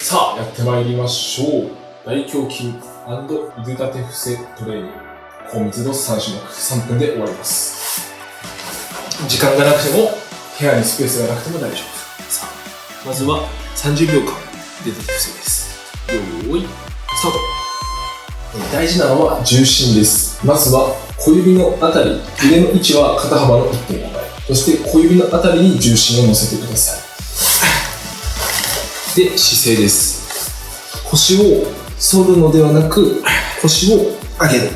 さあ、やってまいりましょう。大胸筋腕立て伏せトレーニング。高密度3種目、3分で終わります。時間がなくても、部屋にスペースがなくても大丈夫。さあ、まずは30秒間腕立て伏せです。よーい、スタート。大事なのは重心です。まずは小指のあたり、腕の位置は肩幅の 1.5 倍。そして小指のあたりに重心を乗せてください。で、姿勢です。腰を反るのではなく、腰を上げる。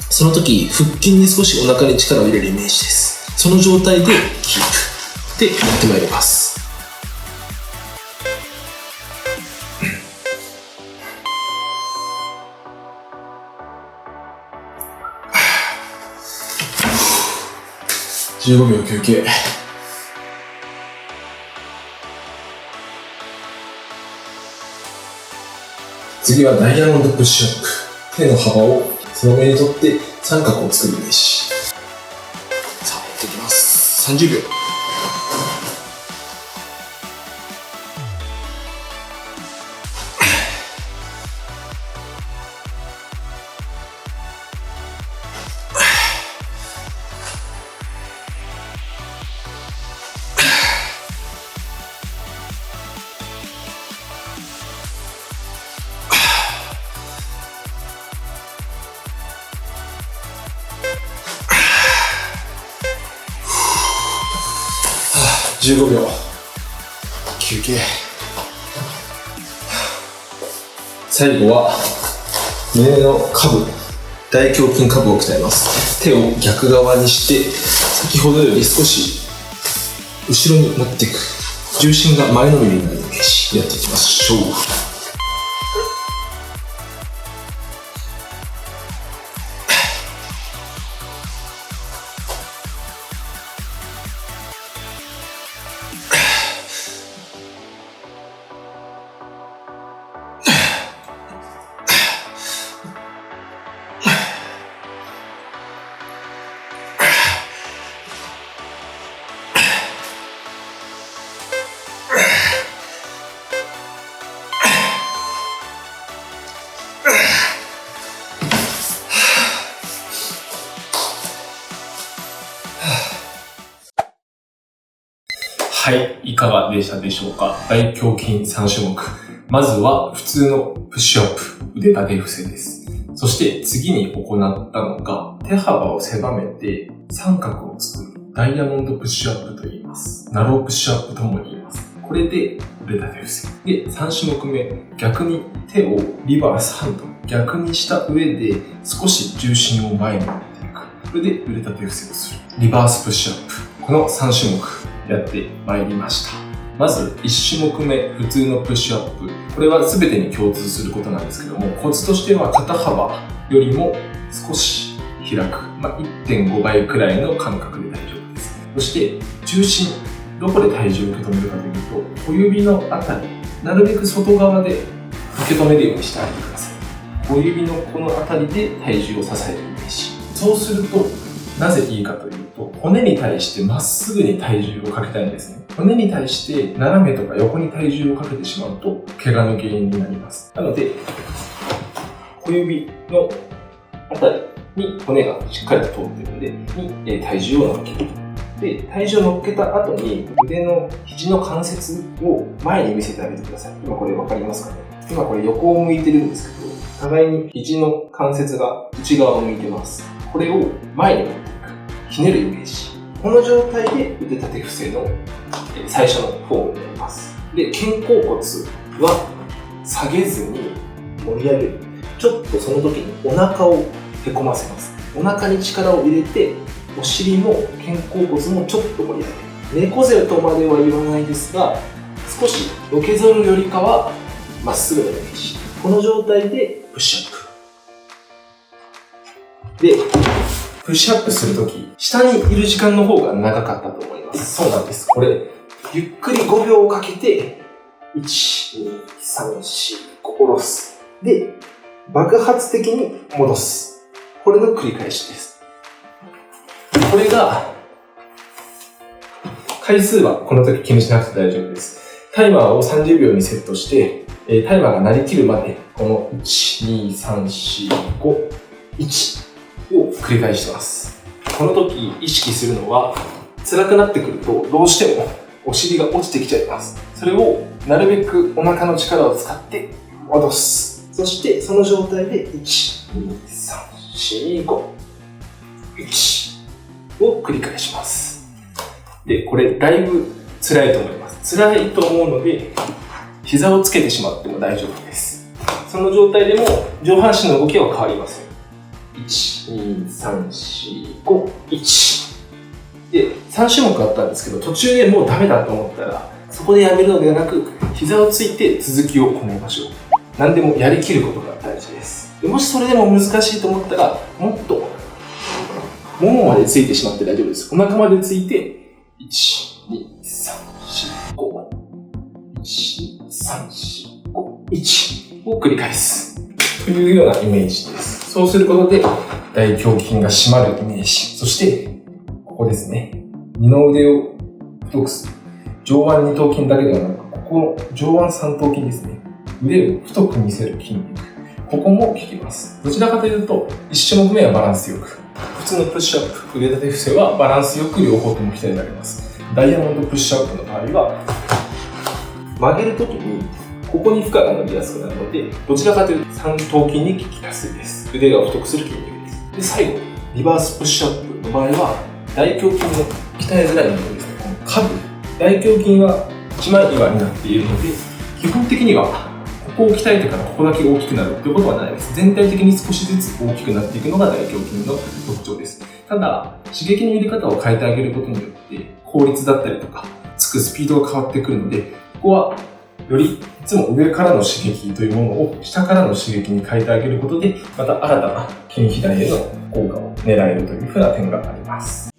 その時、腹筋に少しお腹に力を入れるイメージです。その状態でキープ。で、やってまいります。15秒休憩。次はダイヤモンドプッシュアップ。手の幅をその上にとって三角を作るイメージ。さあ、やっていきます。30秒。15秒休憩。最後は胸の下部、大胸筋下部を鍛えます。手を逆側にして先ほどより少し後ろに持っていく。重心が前のめりになるイメージやっていきましょう。はい、いかがでしたでしょうか。大胸筋3種目。まずは普通のプッシュアップ、腕立て伏せです。そして次に行ったのが手幅を狭めて三角を作るダイヤモンドプッシュアップと言います。ナロープッシュアップとも言います。これで腕立て伏せ。で、3種目目、逆に手をリバースハンド、逆にした上で少し重心を前に持っていく。これで腕立て伏せをする。リバースプッシュアップ。この3種目やってまいりました。まず1種目目、普通のプッシュアップ。これは全てに共通することなんですけども、コツとしては肩幅よりも少し開く。1.5 倍くらいの感覚で大丈夫です。そして重心、どこで体重を受け止めるかというと、小指のあたり、なるべく外側で受け止めるようにしてあげてください。小指のこのあたりで体重を支えるイメージ。そうすると、なぜいいかというと、骨に対してまっすぐに体重をかけたいんですね。骨に対して斜めとか横に体重をかけてしまうと、怪我の原因になります。なので、小指のあたりに骨がしっかりと通っているので、に体重を乗っける。で、体重を乗っけた後に、腕の肘の関節を前に見せてあげてください。今これ分かりますかね？今これ横を向いてるんですけど、互いに肘の関節が内側を向いてます。これを前に持っていく。ひねるイメージ。この状態で腕立て伏せの最初のフォームになります。で、肩甲骨は下げずに盛り上げる。ちょっとその時にお腹をへこませます。お腹に力を入れて、お尻も肩甲骨もちょっと盛り上げる。猫背とまでは言わないですが、少しのけぞるよりかはまっすぐのイメージ。この状態でプッシュアップ。で、プッシュアップするとき、下にいる時間の方が長かったと思います。そうなんです。これ、ゆっくり5秒かけて、1、2、3、4、5下ろす。で、爆発的に戻す。これの繰り返しです。これが、回数はこの時気にしなくて大丈夫です。タイマーを30秒にセットして、タイマーが鳴り切るまで、この1、2、3、4、5、1を繰り返してます。この時意識するのは、辛くなってくるとどうしてもお尻が落ちてきちゃいます。それをなるべくお腹の力を使って戻す。そしてその状態で1、2、3、4、5、1を繰り返します。で、これだいぶ辛いと思います。辛いと思うので、膝をつけてしまっても大丈夫です。その状態でも上半身の動きは変わりません。1、2、3、4、5、1。で、3種目あったんですけど、途中でもうダメだと思ったら、そこでやめるのではなく、膝をついて続きを行いましょう。何でもやりきることが大事です。でもしそれでも難しいと思ったら、もっと、ももまでついてしまって大丈夫です。お腹までついて、1、2、3、4、5、1、2、3、4、5、1を繰り返す。というようなイメージです。そうすることで、大胸筋が締まるイメージ。そして、ここですね。二の腕を太くする。上腕二頭筋だけではなく、ここの上腕三頭筋ですね。腕を太く見せる筋肉。ここも効きます。どちらかというと、1種目目はバランスよく。普通のプッシュアップ、腕立て伏せはバランスよく両方とも鍛えられます。ダイヤモンドプッシュアップの場合は、曲げるときに、ここに負荷が伸びやすくなるので、どちらかというと三頭筋に効きやすいです。腕が太くする筋肉です。で、最後、リバースプッシュアップの場合は、大胸筋の鍛えづらいものですね。この下部、大胸筋は一枚岩になっているので、基本的にはここを鍛えてからここだけ大きくなるということはないです。全体的に少しずつ大きくなっていくのが大胸筋の特徴です。ただ、刺激の入れ方を変えてあげることによって効率だったりとかつくスピードが変わってくるので、ここはよりいつも上からの刺激というものを下からの刺激に変えてあげることで、また新たな筋肥大への効果を狙えるというふうな点があります。